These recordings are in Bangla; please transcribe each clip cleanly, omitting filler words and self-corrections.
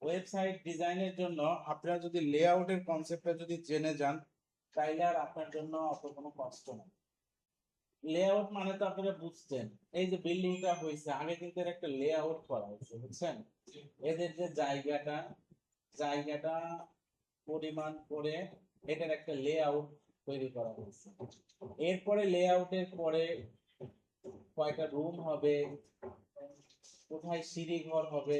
ওয়েবসাইট ডিজাইনের জন্য আপনারা যদি লেআউটের কনসেপ্টটা যদি জেনে যান তাইলে আর আপনার জন্য অত কোনো কষ্ট নেই। লেআউট মানে তো আপনারা বুঝছেন, এই যে বিল্ডিংটা হয়েছে আগে কিন্তু এর একটা লেআউট করা হয়েছে, বুঝছেন? এদের যে জায়গাটা পরিমাণ করে এটার একটা লেআউট তৈরি করা হয়েছে। এরপরে লেআউটের পরে কয়টা রুম হবে, কোথায় সিঁড়ি ঘর হবে,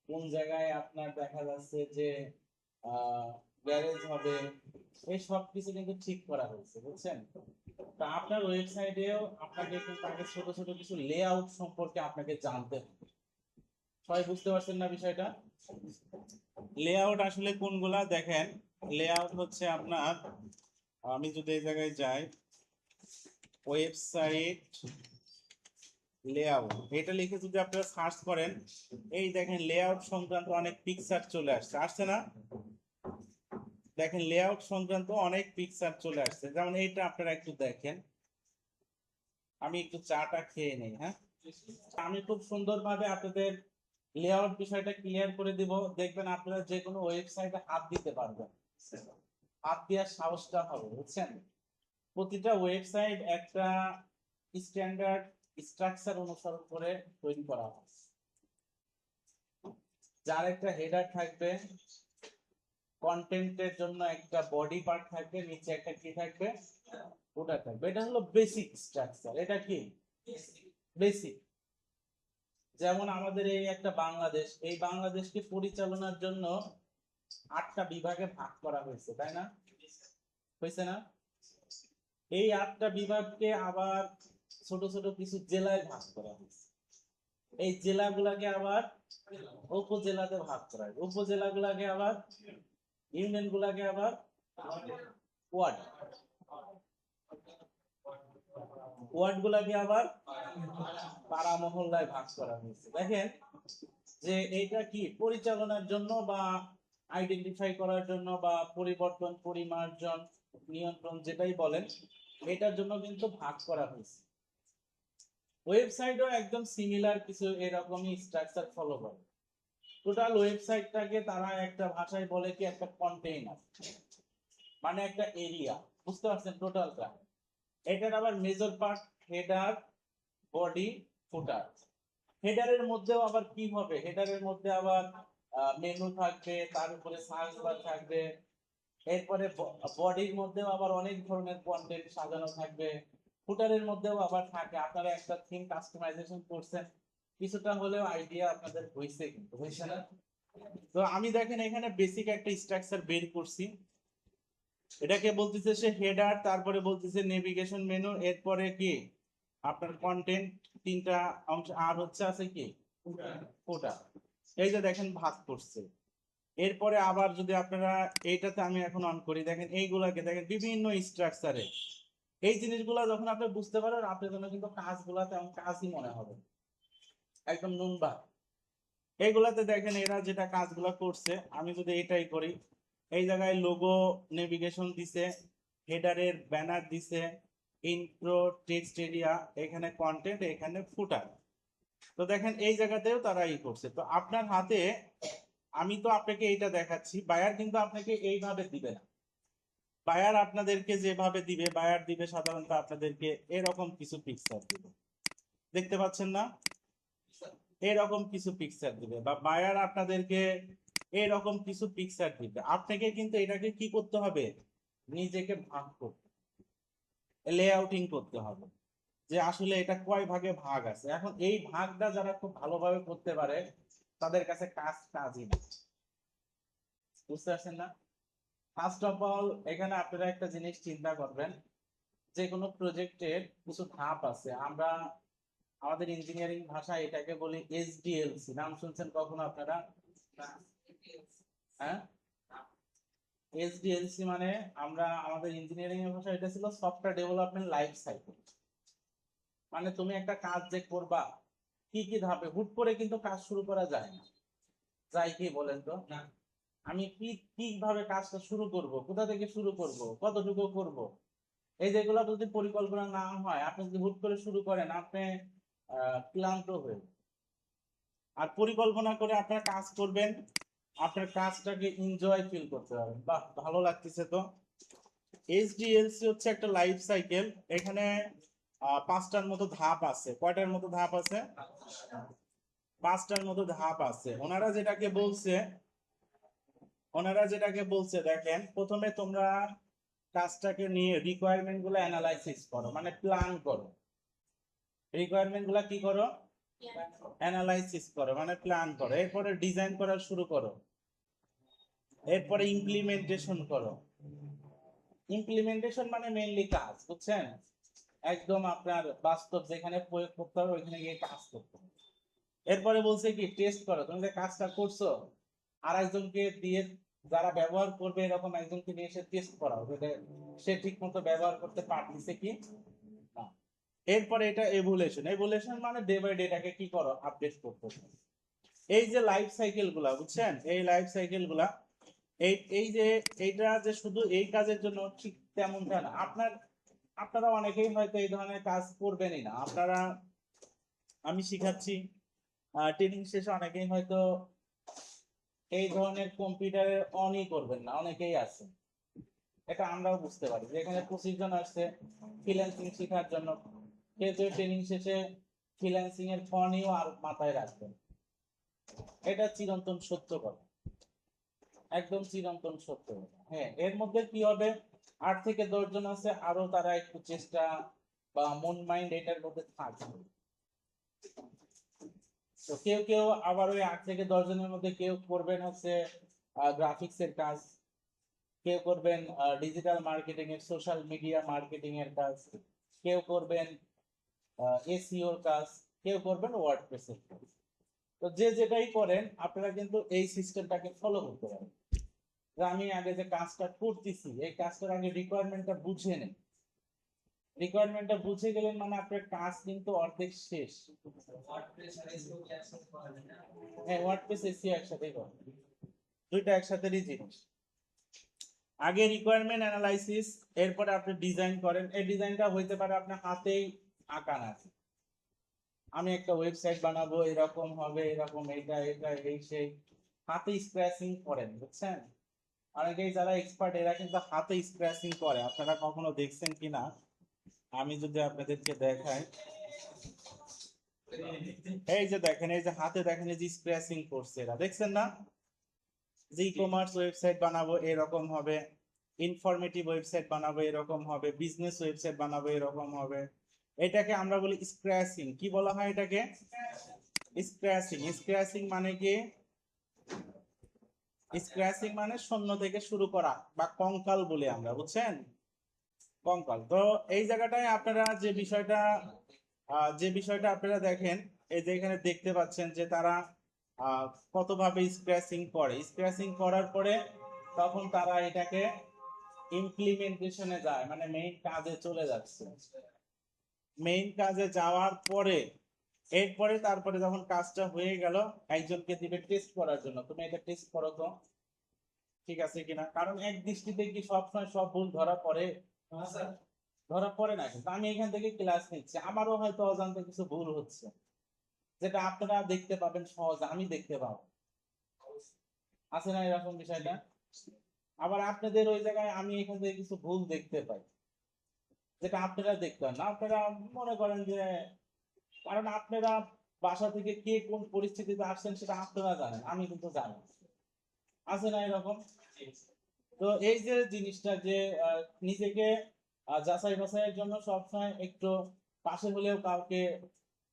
কোন জায়গায় আপনার দেখা যাচ্ছে যে গ্যারেজ হবে, এই সব কিছু কিন্তু ঠিক করা হয়েছে, বুঝছেন? তা আপনার ওয়েবসাইটেও আপনাকে কিন্তু আগে ছোট ছোট কিছু লেআউট সম্পর্কে আপনাকে জানতে হবে। সবাই বুঝতে পারছেন না বিষয়টা? লেআউট আসলে কোনগুলা দেখেন, লেআউট হচ্ছে আপনার, আমি যদি এই জায়গায় যাই ওয়েবসাইট লেআউট এটা লিখে যদি আপনারা সার্চ করেন, এই দেখেন লেআউট সংক্রান্ত অনেক পিকচার চলে আসছে না? দেখেন লেআউট সংক্রান্ত অনেক পিকচার চলে আসছে, যেমন এইটা আপনারা একটু দেখেন। আমি একটু চাটা খেয়ে নেই। হ্যাঁ, আমি খুব সুন্দরভাবে আপনাদের লেআউট বিষয়টা ক্লিয়ার করে দিব, দেখবেন আপনারা যে কোনো ওয়েবসাইটে হাত দিতে পারবেন, হাত দেওয়ার সাহসটা হবে, বুঝছেন? প্রতিটা ওয়েবসাইট একটা স্ট্যান্ডার্ড স্ট্রাকচার অনুসরণ করে তৈরি করা হয়, যার একটা হেডার থাকবে, কন্টেন্টের জন্য একটা বডি পার্ট থাকবে, নিচে একটা কি থাকবে, ওটা থাকবে। এটা হলো বেসিক স্ট্রাকচার। এটা কি বেসিক? যেমন আমাদের এই একটা বাংলাদেশ, এই বাংলাদেশকে পরিচালনার জন্য 8টা বিভাগে ভাগ করা হয়েছে, তাই না? হয়েছে না? এই 8টা বিভাগকে আবার ছোট ছোট কিছু জেলায় ভাগ করা হয়েছে। এই জেলাগুলাকে আবার উপজেলাতে ভাগ করা হয়, উপজেলাগুলাকে আবার ইউনিয়ন গুলাকে আবার ওয়ার্ড, ওয়ার্ড গুলাকে আবার পাড়া মহল্লায় ভাগ করা হয়েছে। দেখেন যে এইটা কি পরিচালনার জন্য বা আইডেন্টিফাই করার জন্য বা পরিবর্তন, পরিমার্জন, নিয়ন্ত্রণ যেটাই বলেন, এটার জন্য কিন্তু ভাগ করা হয়েছে। ওয়েবসাইটও একদম সিমিলার কিছু এরকমই স্ট্রাকচার ফলো করে। টোটাল ওয়েবসাইটটাকে তারা একটা ভাষায় বলে কি একটা কন্টেইনার, মানে একটা এরিয়া, বুঝতে পারছেন? টোটালটা এটার আবার মেজর পার্ট হেডার, বডি, ফুটার। হেডারের মধ্যেও আবার কি হবে, হেডারের মধ্যে আবার মেনু থাকবে, তার উপরে সার্চ বার থাকবে, এরপরে বডির মধ্যেও আবার অনেক ধরনের কন্টেন্ট সাজানো থাকবে, ফুটারের মধ্যেও আবার থাকে। আপনারা একটা থিম কাস্টমাইজেশন করছেন, কিছুটা হলেও আইডিয়া আপনাদের হয়েছে, কিন্তু হয়েছে না? তো আমি দেখেন এখানে বেসিক একটা স্ট্রাকচার বের করছি। এটাকে বলতেছে সে হেডার, তারপরে বলতেছে নেভিগেশন মেনু, এরপরে কি আপনার কন্টেন্ট, 3টা অংশ, আর হচ্ছে আছে কি ফুটার। এই যে দেখেন ভাগ করছে। এরপরে আবার যদি আপনারা এইটাতে আমি এখন অন করি, দেখেন এইগুলাকে দেখেন বিভিন্ন স্ট্রাকচারে। এই জিনিসগুলো যখন আপনি বুঝতে পারেন, আপনার জন্য কিন্তু কাজগুলা তেমন কাজই মনে হবে, একদম নুনবা। এইগুলাতে দেখেন এরা যেটা কাজগুলা করছে, আমি যদি এটাই করি, এই জায়গায় লোগো, নেভিগেশন দিছে, হেডারের ব্যানার দিছে, ইন্ট্রো, টেক্সট এরিয়া, এখানে কন্টেন্ট, এখানে ফুটার। তো দেখেন এই জায়গাতেও তারা করছে। তো আপনার হাতে, আমি তো আপনাকে এইটা দেখাচ্ছি, বায়ার কিন্তু আপনাকে এইভাবে দিবে না। বায়ার আপনাদেরকে যেভাবে দিবে, বায়ার দিবে সাধারণত আপনাদেরকে এরকম কিছু পিকচার দিবে, দেখতে পাচ্ছেন না? এরকম কিছু পিকচার দিবে, বা বায়ার আপনাদেরকে এরকম কিছু পিকচার দিবে। আপনাকে কিন্তু এটাকে কি করতে হবে, নিজেকে ভাগ করতে, লেআউটিং করতে হবে, যে আসলে এটা কয় ভাগে ভাগ আছে। এখন এই ভাগটা যারা খুব ভালোভাবে করতে পারে, তাদের কাছে কাজই না, বুঝতে পারছেন না? ফার্স্ট অফ অল এখানে আপনারা একটা জিনিস চিন্তা করবেন, যে কোনো প্রজেক্টের কিছু ধাপ আছে। আমরা আমাদের ইঞ্জিনিয়ারিং ভাষায় এটাকে বলি এসডিএলসি, নাম শুনছেন কখনো আপনারা? হ্যাঁ, এসডিএলসি মানে, আমরা আমাদের ইঞ্জিনিয়ারিং এর ভাষায় এটা ছিল সফটওয়্যার ডেভেলপমেন্ট লাইফ সাইকেল। মানে তুমি একটা কাজ যে করবা, কি কি ধাপে, হুট করে কিন্তু কাজ শুরু করা যায় না, যাই কি বলেন তো? আমি কিভাবে কাজটা শুরু করব, কোথা থেকে শুরু করব, কতটুকু করব, এই যেগুলো যদি পরিকল্পনা না হয়, আপনি যদি হুট করে শুরু করেন, আপনি ক্লান্ত হয়ে, আর পরিকল্পনা করে আপনারা কাজ করবেন, আপনার কাজটাকে এনজয় ফিল করতে হবে। বাহ, ভালো লাগতেছে তো। এইচডিএলসি হচ্ছে একটা লাইফ সাইকেল। এখানে 5টার মতো ধাপ আছে। কয়টার মতো ধাপ আছে? 5টার মতো ধাপ আছে। ওনারা যেটাকে বলছে দেখেন, প্রথমে তোমরা কাজটাকে নিয়ে রিকোয়ারমেন্ট গুলো অ্যানালাইসিস করো, মানে প্ল্যান করো। রিকোয়ারমেন্ট গুলা কি করো? অ্যানালাইসিস করো, মানে প্ল্যান করো। এরপরে ডিজাইন করা শুরু করো। এরপরে ইমপ্লিমেন্টেশন করো। ইমপ্লিমেন্টেশন মানে মেইনলি কাজ, বুঝছেন? একদম আপনার বাস্তব যেখানে প্রয়োগ করতে হবে ওইখানে গিয়ে কাজ করতে হবে। এরপরে বলছে কি, টেস্ট করো। তুমি যে কাজটা করছো আর একজনকে দিয়ে, যারা ব্যবহার করবে এরকম একজনকে নিয়ে এসে টেস্ট করাও যে সে ঠিক মতো ব্যবহার করতে পারতেছে কি না। এরপরে এটা এভুলেশন। এভুলেশন মানে ডে বাই ডে এটাকে কি করো? আপডেট করতে। এই যে লাইফ সাইকেল গুলা, বুঝছেন? এই লাইফ সাইকেল গুলা, এই যে এইটা যে শুধু এই কাজের জন্য ঠিক তেমনটা না। আপনারা অনেকেই হয়তো এই ধরনের কাজ করবেনই না। আমি শিখাচ্ছি, ট্রেনিং শেষে অনেকেই হয়তো এই ধরনের কম্পিউটারে অনই করবেন না, অনেকেই আছে। এটা আমরাও বুঝতে পারি। যেখানে 25 জন আসছে ফ্রিল্যান্সিং শেখার জন্য, কেউ ট্রেনিং শেষে ফ্রিল্যান্সিং এর ফনিও আর মাথায় রাখবেন। এটা চিরন্তন সত্য কথা, একদম চিরন্তন সত্য কথা। হ্যাঁ, এর মধ্যে কি হবে, 8 থেকে 10 জন আছে, আরো তারা একটু চেষ্টা বা মন মাইন্ড এটার মধ্যে থাকবে। তো কেউ কেউ আবার ওই 8 থেকে 10 জনের মধ্যে কেউ করবেন হচ্ছে গ্রাফিক্স এর কাজ, কেউ করবেন ডিজিটাল মার্কেটিং এর, সোশ্যাল মিডিয়া মার্কেটিং এর কাজ, কেউ করবেন এসইও এর কাজ, কেউ করবেন ওয়ার্ডপ্রেস এর কাজ। তো যে যেটাই করেন আপনারা কিন্তু এই সিস্টেমটাকে ফলো করতে পারেন। যে আমি আগে যে কাজটা করতেছি এই কাজটার আগে রিকোয়ারমেন্টটা বুঝে নেন। রিকোয়ারমেন্টটা বুঝে গেলেন মানে আপনার কাজ কিন্তু অর্ধেক শেষ। হ্যাঁ, ওয়ার্ডপ্রেস এসইও একসাথেই করেন, দুইটা একসাথেরই জিনিস। আগে রিকোয়ারমেন্ট অ্যানালাইসিস, এরপরে আপনি ডিজাইন করেন। এই ডিজাইনটা হইতে পারে আপনার হাতেই আঁকা না। আমি একটা ওয়েবসাইট বানাবো, এরকম হবে, এরকম, এটা এটা এই সেই, হাতে স্ক্র্যাচিং করেন, বুঝছেন? অনেকেই যারা এক্সপার্ট এরা কিন্তু হাতে স্ক্র্যাচিং করে। আপনারা কখনো দেখছেন কিনা আমি যদি আপনাদেরকে দেখাই, এই যে দেখেন, এই যে হাতে দেখেন এই যে স্ক্র্যাচিং করছে এরা, দেখছেন না? যে ই কমার্স ওয়েবসাইট বানাবো এরকম হবে, ইনফরমেটিভ ওয়েবসাইট বানাবো এরকম হবে, বিজনেস ওয়েবসাইট বানাবো এরকম হবে। এটাকে আমরা বলি স্ক্র্যাচিং। কি বলা হয় এটাকে? স্ক্র্যাচিং। স্ক্র্যাচিং মানে কি? স্ক্র্যাচিং মানে শূন্য থেকে শুরু করা বা কঙ্কাল বলি আমরা, বুঝছেন? কঙ্কাল। তো এই জায়গাটায় আপনারা যে বিষয়টা আপনারা দেখেন, এই যে এখানে দেখতে পাচ্ছেন যে তারা কতভাবে স্ক্র্যাচিং করে। স্ক্র্যাচিং করার পরে তখন তারা এটাকে ইমপ্লিমেন্টেশনে যায়, মানে মেইন কাজে চলে যাচ্ছে। মেইন কাজে যাওয়ার পরে এরপরে তারপরে যখন কাজটা হয়ে গেল একজনকে দিবে টেস্ট করার জন্য, তুমি এটা টেস্ট করো তো ঠিক আছে কিনা। কারণ এক দৃষ্টিতে কি সবসময় সব ভুল ধরা পড়ে? ধরা পড়ে না। কিন্তু আমি এখান থেকে ক্লাস নিচ্ছি, আমারও হয়তো অজান্তে কিছু ভুল হচ্ছে, যেটা আপনারা দেখতে পাবেন সহজে, আমি দেখতে পাবো। আছে না এরকম বিষয়টা? আবার আপনাদের ওই জায়গায় আমি এখান থেকে কিছু ভুল দেখতে পাই, যেটা আপনারা দেখতে পান না। আপনারা মনে করেন যে, কারণ আপনারা বাসা থেকে কে কোন পরিস্থিতিতে আসছেন সেটা আপনারা জানেন, আমি কিন্তু জানি। আছে না এরকম? তো এই যে জিনিসটা যে নিজেকে যাচাই বাছাইয়ের জন্য সবসময় একটু পাশে হলেও কাউকে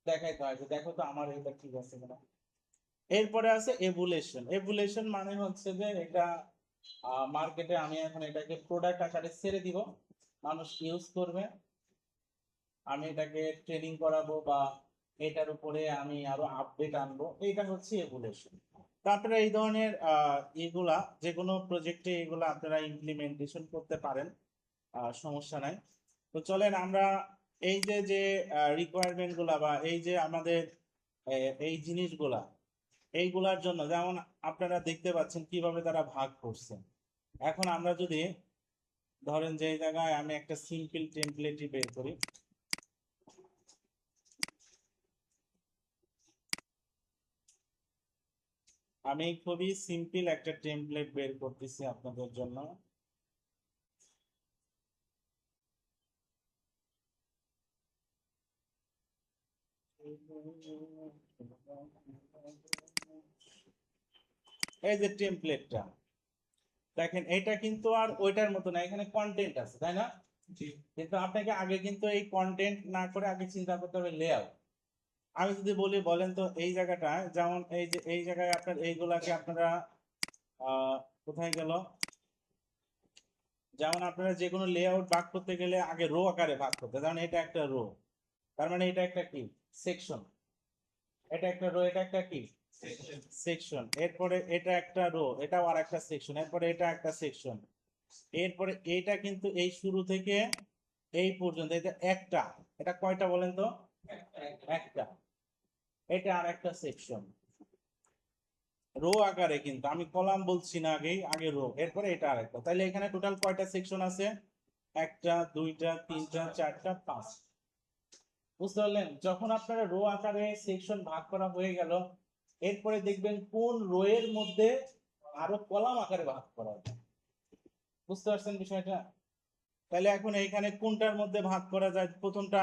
দেখাইতে হয় যে দেখো তো আমার এটা ঠিক আছে কিনা। এরপরে আছে এভুলেশন। এভুলেশন মানে হচ্ছে যে এটা মার্কেটে আমি এখন এটাকে প্রোডাক্ট আকারে ছেড়ে দিব, মানুষ ইউজ করবে, আমি এটাকে ট্রেনিং করাবো বা এটার উপরে আমি আরো আপডেট আনবো, এটা হচ্ছে এভুলেশন। তো আপনারা এই ধরনের এগুলা যে কোনো প্রজেক্টে এগুলা আপনারা ইমপ্লিমেন্টেশন করতে পারেন, সমস্যা নাই। তো চলেন আমরা এই যে যে রিকোয়ারমেন্ট গুলা বা এই যে আমাদের এই জিনিসগুলা, এইগুলার জন্য যেমন আপনারা দেখতে পাচ্ছেন কিভাবে তারা ভাগ করছে। এখন আমরা যদি ধরেন যে এই জায়গায় আমি একটা সিম্পল টেমপ্লেটই বের করি, আমি খুবই সিম্পল একটা টেমপ্লেট বের করতেছি আপনাদের জন্য। এই যে টেমপ্লেটটা দেখেন, এটা কিন্তু আর ওইটার মতো না, এখানে কন্টেন্ট আছে তাই না? কিন্তু আপনাকে আগে কিন্তু এই কন্টেন্ট না করে আগে চিন্তা করতে হবে লেআউট। আমি যদি বলি বলেন তো এই জায়গাটায়, যেমন এই যে এই জায়গায় আপনার এইগুলাকে আপনারা কোথায় গেল, যেমন আপনারা যে কোনো লেআউট ভাগ করতে গেলে আগে রো আকারে ভাগ করতে, যেমন এটা একটা রো, তার মানে এটা একটা কি সেকশন, এটা একটা রো, এটা একটা কি সেকশন, এরপরে এটা একটা রো, এটাও আর একটা সেকশন, এরপরে এটা একটা সেকশন, এরপরে এটা কিন্তু এই শুরু থেকে এই পর্যন্ত এটা একটা, এটা কয়টা বলেন তো? একটা, এটা আর একটা সেকশন রো আকারে, কিন্তু আমি কলাম বলছি না, আগে রো, এরপরে এটা আরেকটা, তাহলে এখানে টোটাল কয়টা সেকশন আছে? একটা, দুইটা, তিনটা, চারটা, পাঁচ। বুঝতে পারলেন? যখন আপনারা রো আকারে সেকশন ভাগ করা হয়ে গেল, এরপরে দেখবেন কোন রো এর মধ্যে আরো কলাম আকারে ভাগ করা যায়। বুঝতে পারছেন বিষয়টা? তাহলে এখন এইখানে কোনটার মধ্যে ভাগ করা যায়? প্রথমটা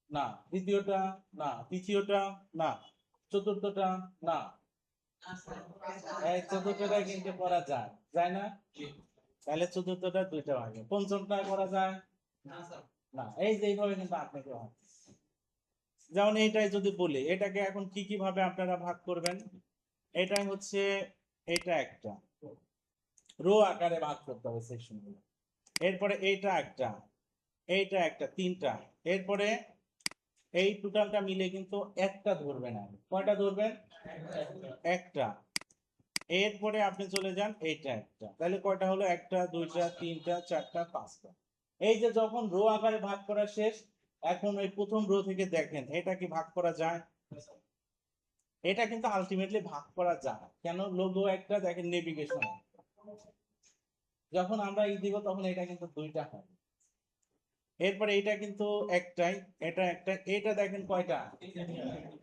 না, দ্বিতীয়টা না, তৃতীয়টা না, চতুর্থটা না, এই চতুর্থটা কিন্তু করা যায়, যায় না? তাহলে চতুর্থটা দুইটা ভাগে, পঞ্চমটা করা যায় না। এই যে এইভাবে কিন্তু আপনাকে হয়। যেমন এইটাই যদি বলি, এটাকে এখন কি কি ভাবে আপনারা ভাগ করবেন? এটাই হচ্ছে, এটা একটা রো আকারে ভাগ করতে হবে সেকশনগুলো, এরপরে এইটা একটা, এইটা একটা, তিনটা, এরপরে এই টোটালটা মিলে কিন্তু একটা ধরবেন। আর কয়টা ধরবেন? একটা। এরপরে আপনি চলে যান এইটা একটা, তাহলে কয়টা হলো? একটা, দুইটা, তিনটা, চারটা, পাঁচটা। এই যে যখন রো আকারে ভাগ করা শেষ, এখন ওই প্রথম রো থেকে দেখেন এটা কি ভাগ করা যায়? এটা কিন্তু আলটিমেটলি ভাগ করা যায়, কেন? লোগো একটা, দেখেন নেভিগেশন, যখন আমরা দিব তখন এটা কিন্তু দুইটা হয়। এরপরে এটা কিন্তু একটাই, এটা একটা, এটা দেখেন কয়টা?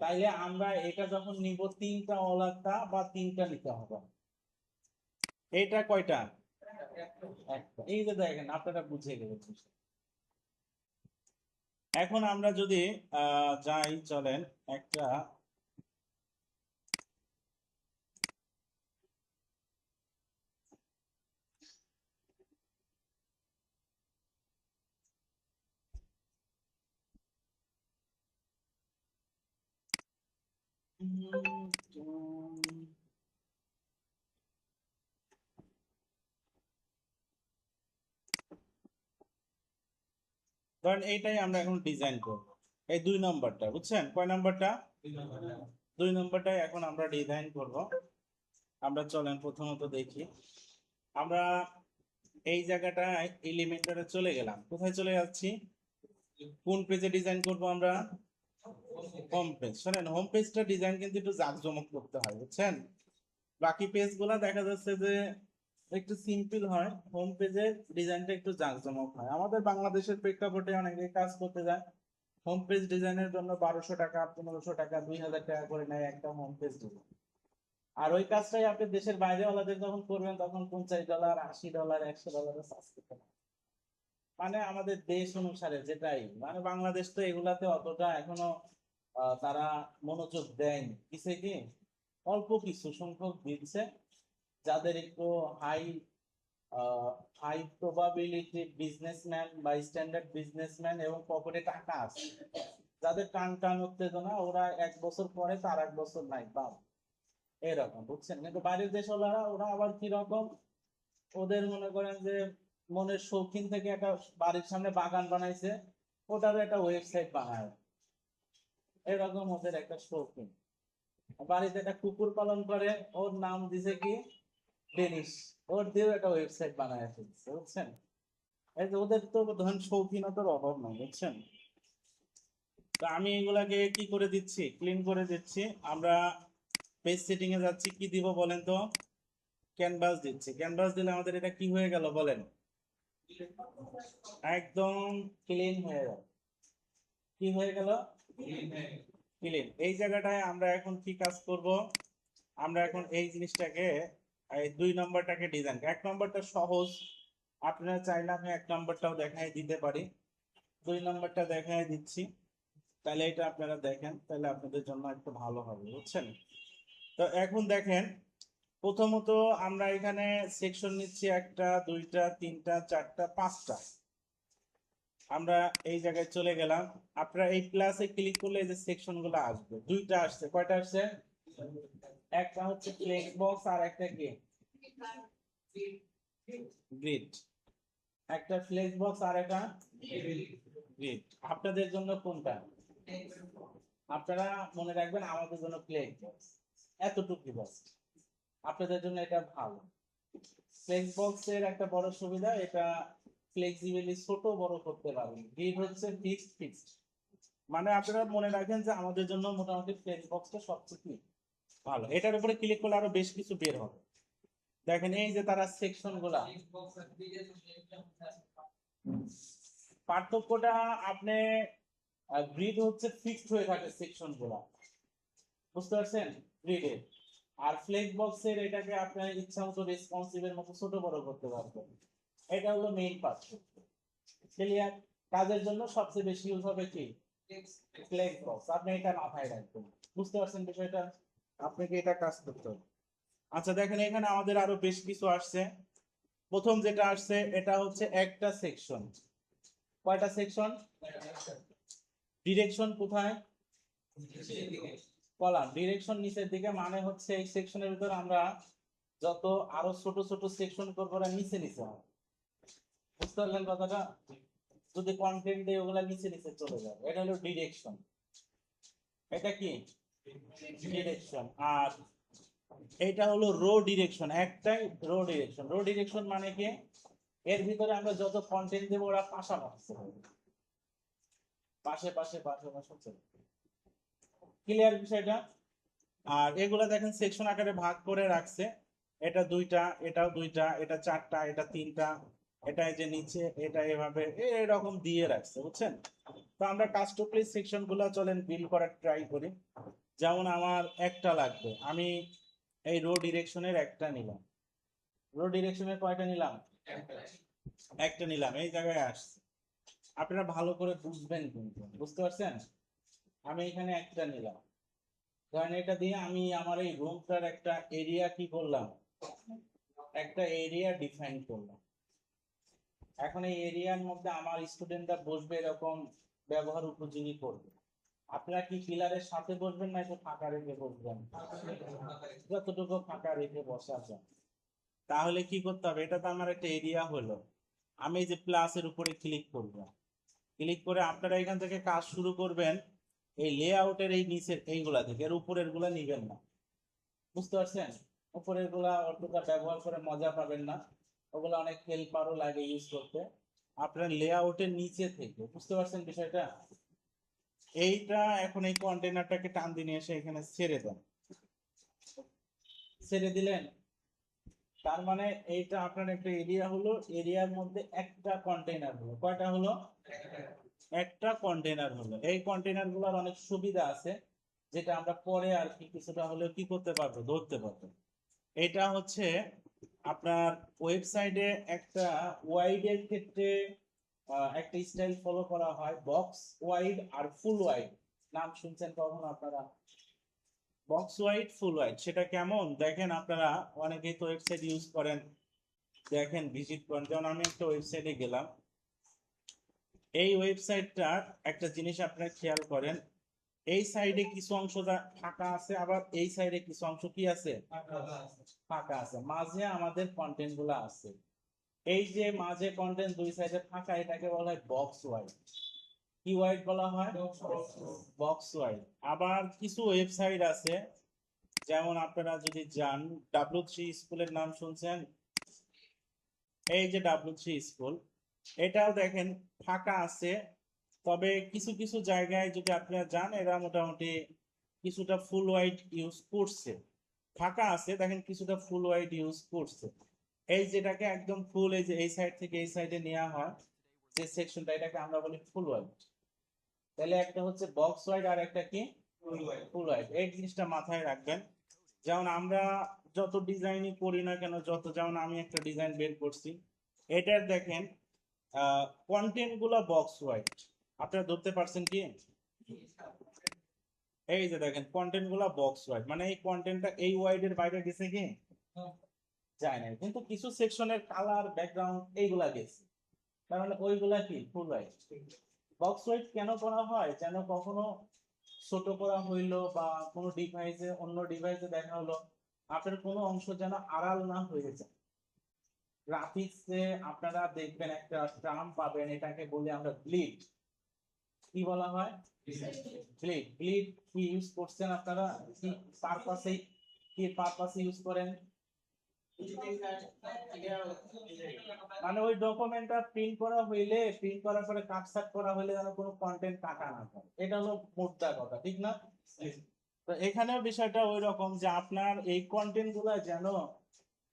তাইলে আমরা এটা যখন নিব তিনটা অলাক্তা বা তিনটা নিতে হবে। এটা কয়টা? একটা। এই যে দেখেন আপনারা বুঝে গেছেন। এখন আমরা যদি যাই, চলেন একটা ধরেন এইটাই আমরা এখন ডিজাইন করব, এই দুই নম্বরটা, বুঝছেন? কয় নম্বরটা? দুই নম্বরটাই এখন আমরা ডিজাইন করব। আমরা চলেন প্রথমত দেখি, আমরা এই জায়গাটায় এলিমেন্টারে চলে গেলাম, কোথায় চলে যাচ্ছি? কোন পেজে ডিজাইন করব আমরা? Home page. শোনেন, হোম পেজটা ডিজাইন কিন্তু একটু জাঁকজমক করতে হয়, বুঝছেন? বাকি পেজগুলো দেখা যাচ্ছে যে একটু সিম্পল হয়, হোম পেজের ডিজাইনটা একটু জাঁকজমক হয়। আমাদের বাংলাদেশের প্রেক্ষাপটে অনেকে কাজ করতে যায়, হোম পেজ ডিজাইনের জন্য 1200 টাকা, 1500 টাকা, 2000 টাকা করে নেয় একটা হোম পেজ ডিজাইন। আর ওই কাজটাই আপনি দেশের বাইরে ওলাদের যখন করবেন তখন $50, $80, $100 চার্জ করতে হয়। মানে আমাদের দেশ অনুসারে যেটাই, মানে বাংলাদেশ তো এগুলাতে অতটা এখনো তারা মনোযোগ দেয়নি, কিসে কি অল্প কিছু সংখ্যক দিচ্ছে, যাদের একটু হাই হাই প্রবাবিলিটি বিজনেসম্যান বা স্ট্যান্ডার্ড বিজনেসম্যান এবং পকেটে টাকা আছে, যাদের টান টান উত্তেজনা, ওরা 1 বছর পরে তার 1 বছর নাই পাও, এরকম, বুঝছেন? কিন্তু বাইরের দেশ ওরা আবার কি রকম, ওদের মনে করেন যে মনের শৌখিন থেকে একটা বাড়ির সামনে বাগান বানাইছে, ওটারও একটা ওয়েবসাইট বানায়, এরকম ওদের একটা শৌখিন। বাড়িতে একটা কুকুর পালন করে, ওর নাম দিছে কি ডেনিশ, ওর দিয়েও একটা ওয়েবসাইট বানায় ফেলছে, বুঝছেন? এই যে ওদের তো ধরেন শৌখিনতার অভাব নাই, বুঝছেন? তো আমি এগুলাকে কি করে দিচ্ছি, ক্লিন করে দিচ্ছি। আমরা পেজ সেটিং এ যাচ্ছি, কি দিব বলেন তো? ক্যানভাস দিচ্ছি। ক্যানভাস দিলে আমাদের এটা কি হয়ে গেল বলেন? একদম ক্লিন হয়ে গেল। কি হয়ে গেল? ক্লিন। এই জায়গাটায় আমরা এখন কি কাজ করব? আমরা এখন এই জিনিসটাকে এই 2 নম্বরটাকে ডিজাইন, 1 নম্বরটা সহজ, আপনারা চাইলে আমি 1 নম্বরটাও দেখাই দিতে পারি, 2 নম্বরটা দেখাই দিচ্ছি, তাহলে এটা আপনারা দেখেন, তাহলে আপনাদের জন্য একটু ভালো হবে, বুঝছেন? তো এখন দেখেন, প্রথমত আমরা এখানে সেকশন নিচ্ছি 1টা 2টা 3টা 4টা 5টা। আমরা এই জায়গায় চলে গেলাম, আপনারা এই প্লাসে ক্লিক করলে এই যে সেকশন গুলো আসবে, 2টা আসছে, কয়টা আসছে? একটা হচ্ছে ফ্লেক্স বক্স আর একটা কি গ্রিড, একটা ফ্লেক্স বক্স আর একটা গ্রিড। আপনাদের জন্য কোনটা? আপনারা মনে রাখবেন আমাদের জন্য ফ্লেক্স বক্স, এতটুকু বাস, আপনাদের জন্য এটা ভালো। ফ্লেক্স বক্সের একটা বড় সুবিধা, এটা ফ্লেক্সিবলি ছোট বড় করতে পারবেন। গ্রিড হচ্ছে ফিক্সড, মানে আপনারা মনে রাখেন যে আমাদের জন্য মোটামুটি ফ্লেক্স বক্সটা সবচেয়ে ভালো। এটার উপরে ক্লিক করলে আরো বেশ কিছু বের হবে। দেখেন এই যে তারা সেকশন গুলা, পার্থক্যটা আপনি, গ্রিড হচ্ছে ফিক্সড হয়ে থাকে সেকশন গুলা, বুঝতে পারছেন? গ্রিডের আর ফ্লেক্স বক্সের এটাকে আপনার ইচ্ছা মতো রেসপন্সিভের মতো ছোট বড় করতে পারবেন। এটা হলো মেইন পার্থক্য। ক্লিয়ার? কাজের জন্য সবচেয়ে বেশি ইউজ হবে কি ফ্লেক্স বক্স, আপনি এটা মাথায় রাখবেন, বুঝতে পারছেন বিষয়টা? আপনাকে এটা কাজ করতে হবে। আচ্ছা দেখেন এখানে আমাদের আরো বেশ কিছু আসছে। প্রথম যেটা আসছে এটা হচ্ছে একটা সেকশন, কয়টা সেকশন? ডিরেকশন কোথায়? কলাম ডিরেকশন নিচের দিকে, মানে হচ্ছে এই সেকশনের ভিতর আমরা যত আরো ছোট ছোট সেকশন করবো ওরা নিচে নিচে হবে, বুঝতে পারলেন কথাটা? যদি কন্টেন্ট দিয়ে ওগুলা নিচে নিচে চলে যাবে, এটা হলো ডিরেকশন। এটা কি ডিরেকশন। আর এটা হলো রো ডিরেকশন, একটাই রো ডিরেকশন। রো ডিরেকশন মানে কি, এর ভিতরে আমরা যত কন্টেন্ট দেবো ওরা পাশাপাশি পাশে পাশে পাশে পাশে চলে। ক্লিয়ার বিষয়টা? আর এগুলা দেখেন সেকশন আকারে ভাগ করে রাখছে, এটা 2টা, এটাও 2টা, এটা 4টা, এটা 3টা, এটা এই যে নিচে এটা এভাবে এরকম দিয়ে রাখছে, বুঝছেন? তো আমরা কাস্টমলি সেকশন গুলা চলেন বিল্ড করার ট্রাই করি। যেমন আমার একটা লাগবে, আমি এই রো ডিরেকশনের একটা নিলাম। রো ডিরেকশনের কয়টা নিলাম? একটা নিলাম, এই জায়গায় আসছে। আপনারা ভালো করে বুঝবেন, কিন্তু বুঝতে পারছেন? আমি এখানে একটা নিলাম, ধরেন এটা দিয়ে আমি আমার এই রুমটার একটা এরিয়া কি করলাম, একটা এরিয়া ডিফাইন করলাম। এখন এই এরিয়ার মধ্যে আমার স্টুডেন্টরা বসবে, এরকম ব্যবহার উপযোগী করবে। আপনারা কি পিলারের সাথে বসবেন না একটু ফাঁকা রেখে বসবেন? যতটুকু ফাঁকা রেখে বসা যায়। তাহলে কি করতে হবে, এটা তো আমার একটা এরিয়া হলো, আমি এই যে প্লাসের উপরে ক্লিক করব, ক্লিক করে আপনারা এখান থেকে কাজ শুরু করবেন। এই লেআউটের এই নিচের এইগুলা থেকে, এর উপরের গুলা নিবেন না, বুঝতে পারছেন? উপরের গুলা অতটা ব্যবহার করে মজা পাবেন না, ওগুলো অনেক হেল্পারও লাগে ইউজ করতে। আপনার লেআউটের নিচে থেকে, বুঝতে পারছেন বিষয়টা? এইটা এখন এই কন্টেনারটাকে টান দিয়ে নিয়ে এসে এখানে ছেড়ে দেন, ছেড়ে দিলেন, তার মানে এইটা আপনার একটা এরিয়া হলো, এরিয়ার মধ্যে একটা কন্টেইনার হলো, কয়টা হলো? একটা কন্টেইনার হলো। এই কন্টেইনার গুলোর অনেক সুবিধা আছে, যেটা আমরা পরে আর কি কিছুটা হলেও কি করতে পারবো, ধরতে পারবো। এটা হচ্ছে আপনার ওয়েবসাইটে একটা ওয়াইডের ক্ষেত্রে একটা স্টাইল ফলো করা হয়, বক্স ওয়াইড আর ফুল ওয়াইড। নাম শুনছেন কখনো আপনারা? বক্স ওয়াইড ফুল ওয়াইড সেটা কেমন দেখেন, আপনারা অনেকেই তো ওয়েবসাইট ইউজ করেন, দেখেন ভিজিট করেন। যেমন আমি একটা ওয়েবসাইটে গেলাম, এই ওয়েবসাইটটার একটা জিনিস আপনারা খেয়াল করেন, এই সাইডে কিছু অংশ ফাঁকা আছে, আবার এই সাইডে কিছু অংশ কি আছে, ফাঁকা আছে, মাঝে আমাদের কন্টেন্ট গুলো আছে। এই যে মাঝে কন্টেন্ট দুই সাইডে ফাঁকা, এটাকে বলা হয় বক্স ওয়াইড। কি ওয়াইড বলা হয়? Box wide. আবার কিছু ওয়েবসাইট আছে, যেমন আপনারা যদি যান, W3 স্কুলের নাম শুনছেন? এই যে W3 স্কুল, এটাও দেখেন ফাঁকা আছে, তবে কিছু কিছু জায়গায় যদি আপনারা যান, এরা মোটামুটি কিছুটা ফুল ওয়াইড ইউজ করছে। ফাঁকা আছে দেখেন, কিছুটা ফুল ওয়াইড ইউজ করছে। এই যেটাকে একদম ফুল, এই যে এই সাইড থেকে এই সাইডে নেওয়া হয় যে সেকশনটা, এটাকে আমরা বলি ফুল ওয়াইড। তাহলে একটা হচ্ছে বক্স ওয়াইড আর একটা কি ফুল ওয়াইড। এই জিনিসটা মাথায় রাখবেন, যেমন আমরা যত ডিজাইনই করি না কেন, যেমন আমি একটা ডিজাইন বের করছি, এটার দেখেন কন্টেন্ট গুলা বক্স ওয়াইড, আপনারা ধরতে পারছেন কি? এই যে দেখেন কন্টেন্ট গুলা বক্স ওয়াইড, মানে এই কন্টেন্টটা এই ওয়াইডের বাইরে গেছে কি? যায় না, কিন্তু কিছু সেকশনের কালার ব্যাকগ্রাউন্ড এইগুলা গেছে, তার মানে ওইগুলা কি ফুল ওয়াইড। বক্স ওয়াইড কেন করা হয়? যেন কখনো ছোট করা হইলো বা কোনো ডিভাইসে অন্য ডিভাইসে দেখা হলো, আপনার কোনো অংশ যেন আড়াল না হয়ে যায়। গ্রাফিক্সে আপনারা দেখবেন একটা টার্ম পাবেন, এটাকে বলি আমরা ব্লিড। কি বলা হয়? ব্লিড। ব্লিড কি ইউজ করছেন আপনারা? কি পারপাসে, কি পারপাসে ইউজ করেন? মানে ওই ডকুমেন্টটা প্রিন্ট করা হইলে, প্রিন্ট করার পরে কাটছাট করা হইলে যেন কোনো কন্টেন্ট কাটা না হয়, এটা হলো মোদ্দা কথা, ঠিক না? তো এখানেও বিষয়টা ওই রকম যে আপনার এই কন্টেন্ট গুলা যেন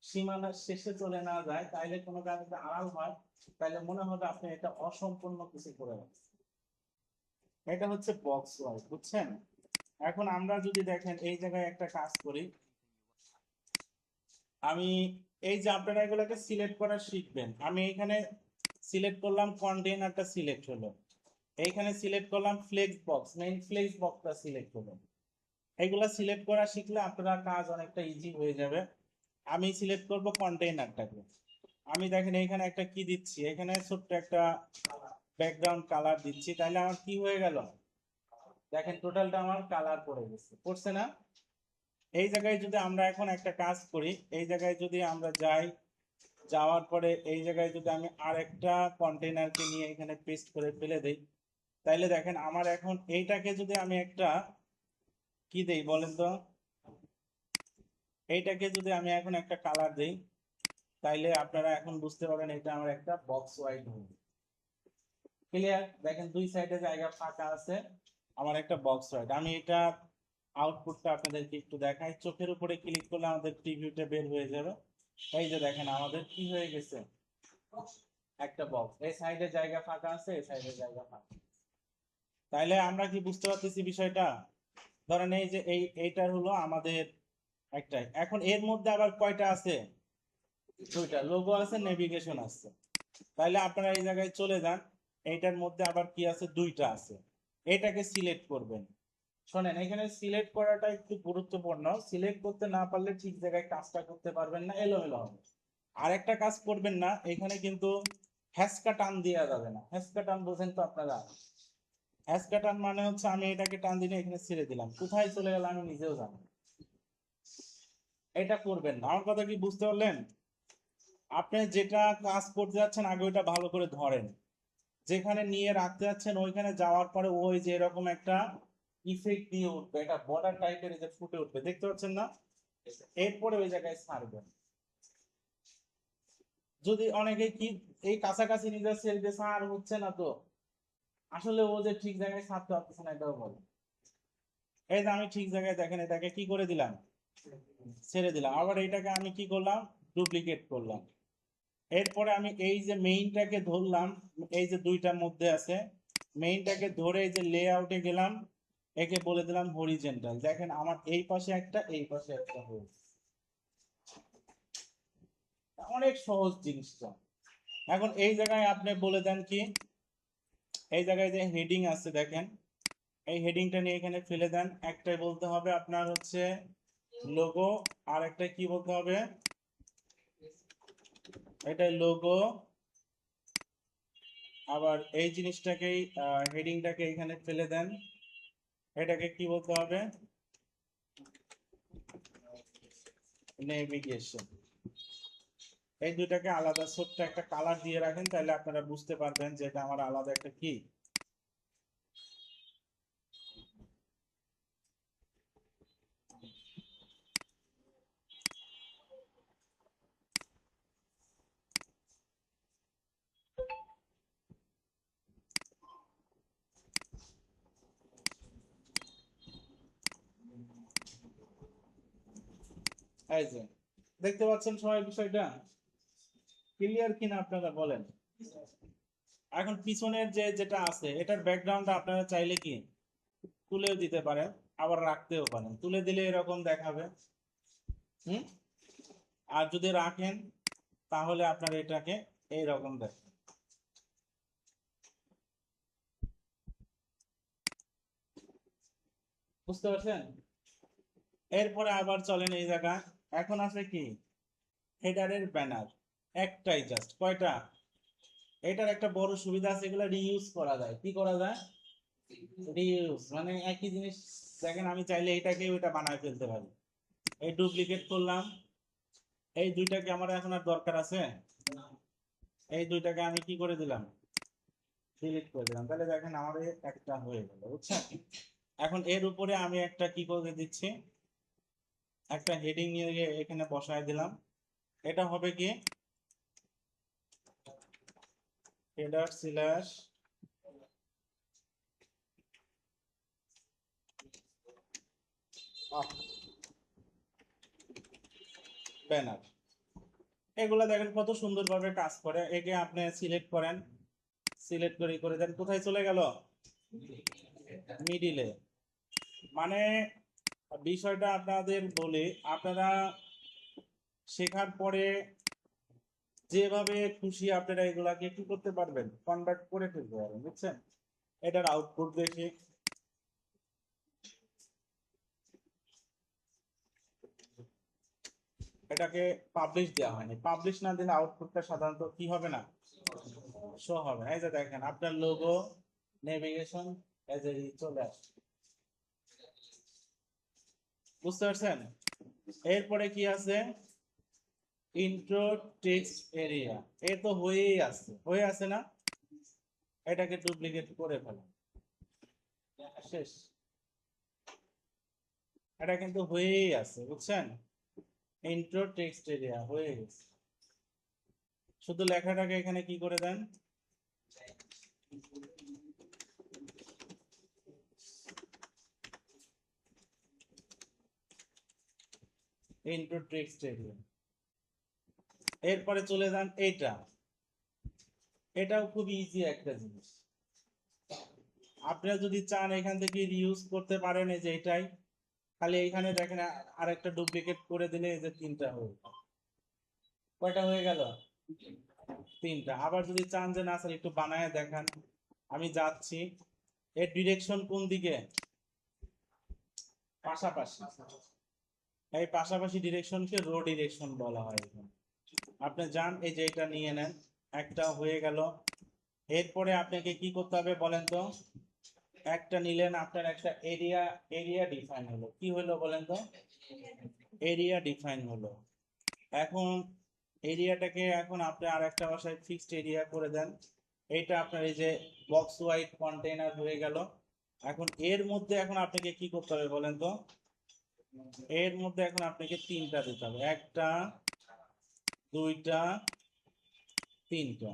সীমানার শেষে চলে না যায়, তাইলে কোনো কারণে আড়াল হয়, তাইলে মনে হবে আপনি এটা অসম্পূর্ণ কিছু করে রাখছেন। এটা হচ্ছে বক্স ওয়াইড, বুঝছেন? এখন আমরা যদি দেখেন এই জায়গায় একটা কাজ করি, আমি এই যে আপনারা এগুলোকে সিলেক্ট করা শিখবেন, আমি এখানে সিলেক্ট করলাম কন্টেইনারটা সিলেক্ট হলো, এইখানে সিলেক্ট করলাম ফ্লেক্স বক্স, মেইন ফ্লেক্স বক্সটা সিলেক্ট হলো। এগুলা সিলেক্ট করা শিখলে আপনার কাজ অনেকটা ইজি হয়ে যাবে। আমি সিলেক্ট করব কন্টেইনারটাকে, আমি দেখেন এখানে একটা কি দিচ্ছি, এখানে ছোট্ট একটা ব্যাকগ্রাউন্ড কালার দিচ্ছি, তাহলে আমার কি হয়ে গেল? দেখেন টোটালটা আমার কালার পড়ে গেছে, পড়ছে না? এই জায়গায় যদি আমরা এখন একটা কাজ করি, এই জায়গায় যদি আমরা যাই, যাওয়ার পরে এই জায়গায় যদি আমি আর একটা কন্টেইনারকে নিয়ে এখানে পেস্ট করে ফেলে দেই, তাইলে দেখেন আমার এখন এইটাকে যদি আমি একটা কি দেই বলেন তো, এইটাকে যদি আমি এখন একটা কালার দেই, তাইলে আপনারা এখন বুঝতে পারেন এটা আমার একটা বক্স ওয়াইড হবে। ক্লিয়ার? দেখেন দুই সাইডে জায়গা ফাঁকা আছে, আমার একটা বক্স ওয়াইড। আমি এটা আউটপুটটা আপনাদেরকে একটু দেখাই, চোখের উপরে ক্লিক করলে আমাদের প্রিভিউটা বের হয়ে যাবে। এই যে দেখেন আমাদের কি হয়ে গেছে, একটা বক্স, এই সাইডে জায়গা ফাঁকা আছে, এই সাইডে জায়গা ফাঁকা। তাইলে আমরা কি বুঝতে পারতেছি বিষয়টা? ধরেন এই যে এইটার হলো আমাদের একটাই, এখন এর মধ্যে আবার কয়টা আছে? দুইটা, লোগো আছে, নেভিগেশন আছে। তাইলে আপনারা এই জায়গায় চলে যান, এইটার মধ্যে আবার কি আছে? দুইটা আছে। এটাকে সিলেক্ট করবেন। শোনেন, এখানে সিলেক্ট করাটা একটু গুরুত্বপূর্ণ, সিলেক্ট করতে না পারলে ঠিক জায়গায় কাজটা করতে পারবেন না, এলোমেলো হবে। আরেকটা কাজ করবেন না, এখানে কিন্তু হ্যাসকা টান দেওয়া যাবে না। হ্যাসকা টান বোঝেন তো আপনারা? হ্যাসকা টান মানে হচ্ছে আমি এটাকে টান দিলে এখানে ছেড়ে দিলাম, কোথায় চলে গেল আমি নিজেও জানি। এটা করবেন না, আমার কথা কি বুঝতে পারলেন? আপনি যেটা কাজ করতে যাচ্ছেন আগে ওইটা ভালো করে ধরেন, যেখানে নিয়ে রাখতে যাচ্ছেন ওইখানে যাওয়ার পরে ওই যে এরকম একটা ইফেক্ট দিয়ে উঠবে, এটা বর্ডার টাইপের যে ফুটে উঠবে, দেখতে পাচ্ছেন না? এরপরে ওই জায়গায় ছাড়বেন। যদি অনেকে কি এই কাছাকাছি নিজের সেল দিয়ে ছাড় হচ্ছে না, তো আসলে ও যে ঠিক জায়গায় ছাড়তে পারতেছে না এটাও বলে। এই যে আমি ঠিক জায়গায় দেখেন এটাকে কি করে দিলাম, ছেড়ে দিলাম, আবার এইটাকে আমি কি করলাম, ডুপ্লিকেট করলাম। এরপরে আমি এই যে মেইনটাকে ধরলাম, এই যে দুইটার মধ্যে আছে, মেইনটাকে ধরে এই যে লেআউটে গেলাম, একে বলে দিলাম হরিজেন্টাল। দেখেন আমার এই পাশে একটা, এই পাশে একটা হয়েছে, অনেক সহজ জিনিসটা। এখন এই জায়গায় আপনি বলে দেন কি, এই জায়গায় যে হেডিং আছে দেখেন, এই হেডিংটা নিয়ে এখানে ফেলে দেন। একটাই বলতে হবে আপনার হচ্ছে লোগো, আর একটা কি বলতে হবে, এটাই লোগো। আবার এই জিনিসটাকেই হেডিংটাকে এখানে ফেলে দেন, এটাকে কি বলতে হবে, নেভিগেশন। এই দুটাকে আলাদা ছোট্ট একটা কালার দিয়ে রাখেন, তাহলে আপনারা বুঝতে পারবেন যে এটা আমার আলাদা একটা কি। এই যে দেখতে পাচ্ছেন সবাই বিষয়টা ক্লিয়ার কিনা আপনারা বলেন? এখন পিছনের যে যেটা আছে এটার ব্যাকগ্রাউন্ডটা আপনারা চাইলে কি তুলেও দিতে পারেন, আবার রাখতেও পারেন। তুলে দিলে এরকম দেখাবে, হুম, আর যদি রাখেন তাহলে আপনার এটাকে এইরকম দেখেন। বুঝতে পারছেন? এরপরে আবার চলেন এই জায়গায়, এখন আছে কি হেডারের ব্যানার, একটাই জাস্ট, কয়টা? এটার একটা বড় সুবিধা আছে, এগুলো রিইউজ করা যায়। কি করা যায়? রিইউজ মানে একই জিনিস। দেখেন আমি চাইলে এটাকে ওইটা বানায় ফেলতে পারি। এই ডুপ্লিকেট করলাম, এই দুইটাকে আমার এখন আর দরকার আছে? এই দুইটাকে আমি কি করে দিলাম? ডিলিট করে দিলাম। তাহলে দেখেন আমার একটা হয়ে গেল, বুঝছেন? এখন এর উপরে আমি একটা কি করে দিচ্ছি, একটা হেডিং নিয়ে গিয়ে এখানে বসায় দিলাম। এটা হবে কি হেডার স্ল্যাশ ব্যানার। এগুলা দেখেন কত সুন্দরভাবে কাজ করে। একে আপনি সিলেক্ট করেন, সিলেক্ট করে দেন, কোথায় চলে গেল? মিডিলে। মানে বিষয়টা আপনাদের বলি, আপনারা শেখার পরে যেভাবে খুশি আপনারা এগুলাকে কি করতে পারবেন, কনভার্ট করে ফেলতে পারবেন, বুঝছেন? এটার আউটপুট দেখি। এটাকে পাবলিশ দেওয়া হয়নি, পাবলিশ না দিলে আউটপুটটা সাধারণত কি হবে না, শো হবে না। এই যে দেখেন আপনার লোগো, নেভিগেশন, এজ এ চলে আসছে। বুঝতে পারছেন? এরপরে কি আছে, ইন্ট্রো টেক্সট এরিয়া। এ তো হয়ে আছে না? এটাকে ডুপ্লিকেট করে ফেলেন, শেষ। এটা কিন্তু হয়েই আছে, বুঝছেন? ইন্ট্রো টেক্সট এরিয়া হয়ে গেছে। শুধু লেখাটাকে এখানে কি করে দেন, ইন্ট্রো টেক্সট এরিয়া। এরপরে চলে যান এটা, এটাও খুব ইজি একটা জিনিস। আপনারা যদি চান এখান থেকে রিউজ করতে পারেন, এই যে এটাই, খালি এখানে দেখেন আরেকটা ডুপ্লিকেট করে দিলে এই যে তিনটা হয়ে গেল। কয়টা হয়ে গেল? তিনটা। আবার যদি চান যে না স্যার একটু বানায় দেখান, আমি যাচ্ছি, এর ডিরেকশন কোন দিকে? পাশাপাশি। এই পাশাপাশি ডিরেকশনকে রো ডিরেকশন বলা হয় এখানে। আপনি যান, এই যে এটা নিয়ে নেন, একটা হয়ে গেল। এরপরে আপনাকে কি করতে হবে বলেন তো? একটা নিলেন, আপনার একটা এরিয়া ডিফাইন হলো। কি হলো বলেন তো? এরিয়া ডিফাইন হলো। এখন এরিয়াটাকে এখন আপনি আর একটা ভাষায় ফিক্সড এরিয়া করে দেন। এটা আপনার এই যে বক্স ওয়াইড কন্টেইনার হয়ে গেল। এখন এর মধ্যে এখন আপনাকে কি করতে হবে বলেন তো? এর মধ্যে এখন আপনাকে তিনটা দিতে হবে, একটা, দুইটা, তিনটা।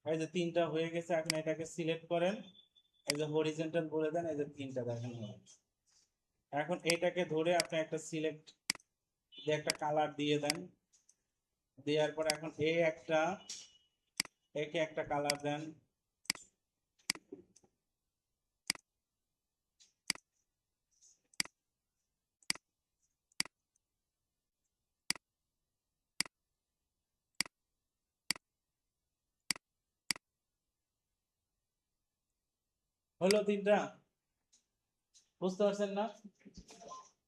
এই যে তিনটা হয়ে গেছে, এখন এটাকে সিলেক্ট করেন, এই যে হরিজন্টাল বলে দেন, এই যে তিনটা দেখেন হয়ে গেছে। এখন এটাকে ধরে আপনি একটা সিলেক্ট দিয়ে একটা কালার দিয়ে দেন, দেওয়ার পরে এখন একে একটা কালার দেন। হলো তিনটা? বুঝতে পারছেন না?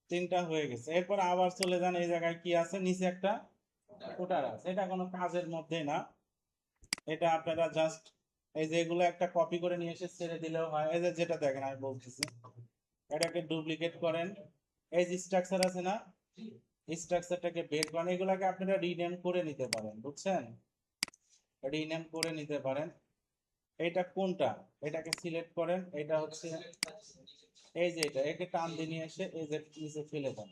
তিনটা হয়ে গেছে। এরপর আবার চলে যান, এই জায়গায় কি আছে, নিচে একটা ফুটার আছে। এটা কোনো কাজের মধ্যে না, এটা আপনারা জাস্ট এই যে এগুলো একটা কপি করে নিয়ে এসে ছেড়ে দিলেও হয়। এই যে যেটা দেখেন আমি বলতেছি, এটাকে ডুপ্লিকেট করেন, এই যে স্ট্রাকচার আছে না, স্ট্রাকচারটাকে বের করেন। এগুলাকে আপনারা রিনেম করে নিতে পারেন, বুঝছেন? রিনেম করে নিতে পারেন। এটা কোনটা, এটাকে সিলেক্ট করেন, এটা হচ্ছে এই যে এটা, একে টান দিয়ে নিয়ে এসে এই যে নিচে ফেলে দেন।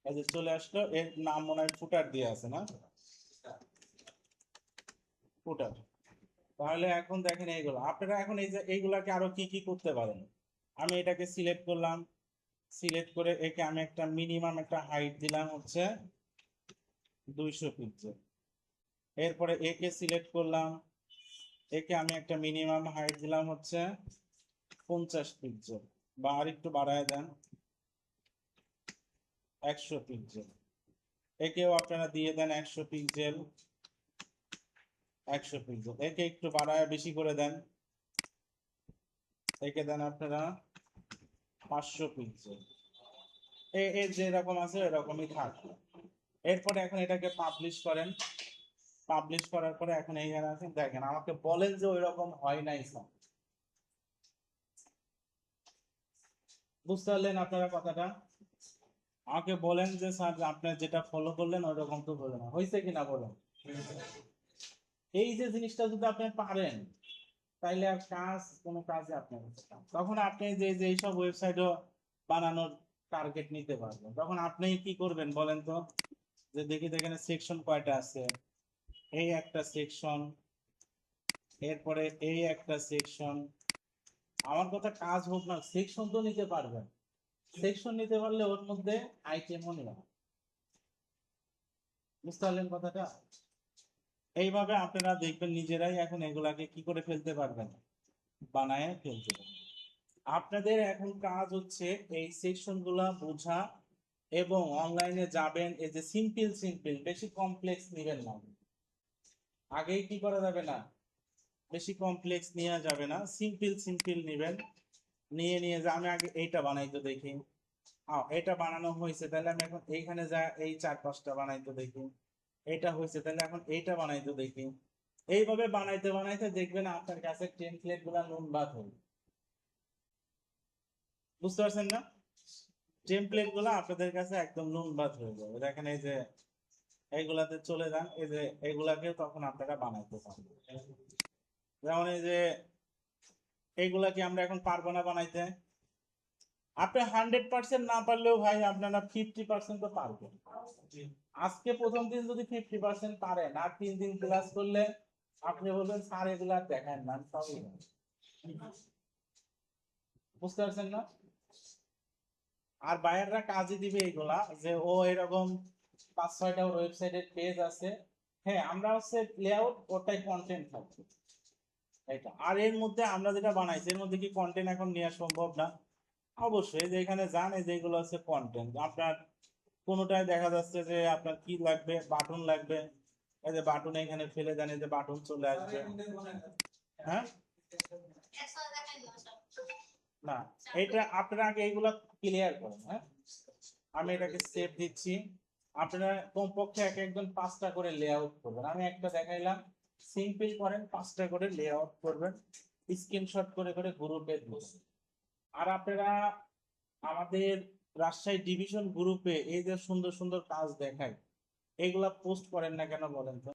এই যে চলে আসলো, এর নাম মনে হয় ফুটার দিয়ে আছে না, ফুটার। তাহলে এখন দেখেন এইগুলো আপনারা এখন এই যে এইগুলাকে আরো কি কি করতে পারেন। আমি এটাকে সিলেক্ট করলাম, সিলেক্ট করে একে আমি একটা মিনিমাম একটা হাইট দিলাম হচ্ছে 200 পিক্সেল। এরপরে একে সিলেক্ট করলাম, একে আমি একটা মিনিমাম হাইট দিলাম হচ্ছে 50 পিক্সেল, বা আর একটু বাড়ায় দেন 100 পিক্সেল। একেও আপনারা দিয়ে দেন 100 পিক্সেল, 100 পিক্সেল। একে একটু বাড়ায় বেশি করে দেন, একে দেন আপনারা 500 পিক্সেল। এর যেরকম আছে এরকমই থাকবে। এরপরে এখন এটাকে পাবলিশ করেন। পাবলিশ করার পরে এখন এইখানে আছেন, দেখেন আমাকে বলেন যে ওইরকম হয় নাই স্যার। বুঝতে পারলেন আপনারা কথাটা? আমাকে বলেন যে স্যার আপনার যেটা ফলো করলেন ওইরকম তো বলে না, হয়েছে কিনা বলেন। এই যে জিনিসটা যদি আপনি পারেন তাইলে আর কোনো কাজে আপনার হচ্ছে না। তখন আপনি যে যে এইসব ওয়েবসাইটও বানানোর টার্গেট নিতে পারবেন। তখন আপনি কি করবেন বলেন তো, যে দেখি এখানে সেকশন কয়টা আছে, এই একটা সেকশন, এরপরে এই একটা সেকশন। আমার কথা কাজ হোক না, সেকশন তো নিতে পারবেন। সেকশন নিতে পারলে ওর মধ্যে আইটেমও নেওয়া। বুঝতে পারলেন কথাটা? এইভাবে আপনারা দেখবেন নিজেরাই এখন এগুলাকে কি করে ফেলতে পারবেন, বানায় ফেলতে পারবেন। আপনাদের এখন কাজ হচ্ছে এই সেকশন গুলা বোঝা এবং অনলাইনে যাবেন এই যে সিম্পল সিম্পল, বেশি কমপ্লেক্স নেবেন না। আগেই কি করা যাবে না, বেশি কমপ্লেক্স নেওয়া যাবে না, সিম্পল সিম্পল নেবেন। নিয়ে নিয়ে যে আমি আগে এইটা বানাইতে দেখি, এটা বানানো হয়েছে তাহলে আমি এখন এইখানে যা এই 4-5টা বানাইতে দেখি, এটা হয়েছে তাহলে এখন এইটা বানাইতে দেখি। এইভাবে বানাইতে বানাইতে দেখবেন আপনার কাছে টেমপ্লেট গুলা নুন ভাত হবে। বুঝতে পারছেন না? টেমপ্লেট গুলা আপনাদের কাছে একদম নুন ভাত হয়ে যাবে। দেখেন এই যে এইগুলাতে চলে যান, এই যে এইগুলাকে তখন আপনারা বানাইতে পারবেন। যেমন এই যে এইগুলা কি আমরা এখন পারবো না বানাইতে? আপনি 100% না পারলেও ভাই আপনারা 50% তো পারবেন। আজকে প্রথম দিন যদি 50% পারেন আর 3 দিন ক্লাস করলে আপনি বলবেন স্যার এগুলা দেখেন না, আমি সবই জানি। বুঝতে পারছেন না? আর বাইরেরা কাজে দিবে এগুলা যে ও এরকম 5-6টা ওয়েবসাইটের পেজ আছে, হ্যাঁ আমরা হচ্ছে লেআউট ওটাই কন্টেন্ট থাকবে এটা। আর এর মধ্যে আমরা যেটা বানাইছি এর মধ্যে কি কন্টেন্ট এখন নেওয়া সম্ভব না? অবশ্যই। যে এখানে যান, এই যেগুলো আছে কন্টেন্ট আপনার কোনোটায় দেখা যাচ্ছে যে আপনার কি লাগবে, বাটন লাগবে, এই যে বাটন এখানে ফেলে দেন, এই যে বাটন চলে আসবে। হ্যাঁ না, এটা আপনারা আগে এইগুলা ক্লিয়ার করেন। হ্যাঁ আমি এটাকে সেভ দিচ্ছি। আপনারা কমপক্ষে এক একজন 5টা করে লেআউট করবেন। আমি একটা দেখাইলাম, সিম্পল করেন 5টা করে লেআউট করবেন, স্ক্রিনশট করে করে গ্রুপে দিবেন। আর আপনারা আমাদের রাজশাহী ডিভিশন গ্রুপে এই যে সুন্দর সুন্দর কাজ দেখায় এগুলা পোস্ট করেন না কেন বলেন তো?